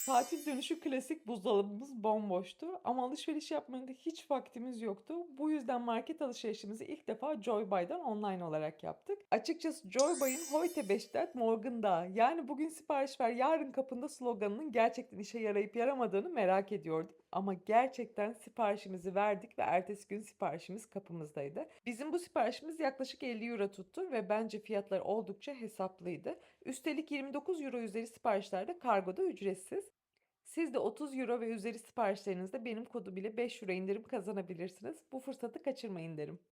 Tatil dönüşü klasik buzdolabımız bomboştu ama alışveriş yapmaya da hiç vaktimiz yoktu. Bu yüzden market alışverişimizi ilk defa Joybuy'dan online olarak yaptık. Açıkçası Joybuy'un "Heute bestellt, morgen da" yani "Bugün sipariş ver, yarın kapında" sloganının gerçekten işe yarayıp yaramadığını merak ediyordum. Ama gerçekten siparişimizi verdik ve ertesi gün siparişimiz kapımızdaydı. Bizim bu siparişimiz yaklaşık €50 tuttu ve bence fiyatlar oldukça hesaplıydı. Üstelik €29 üzeri siparişler de kargoda ücretsiz. Siz de €30 ve üzeri siparişlerinizde benim kodum ile €5 indirim kazanabilirsiniz. Bu fırsatı kaçırmayın derim.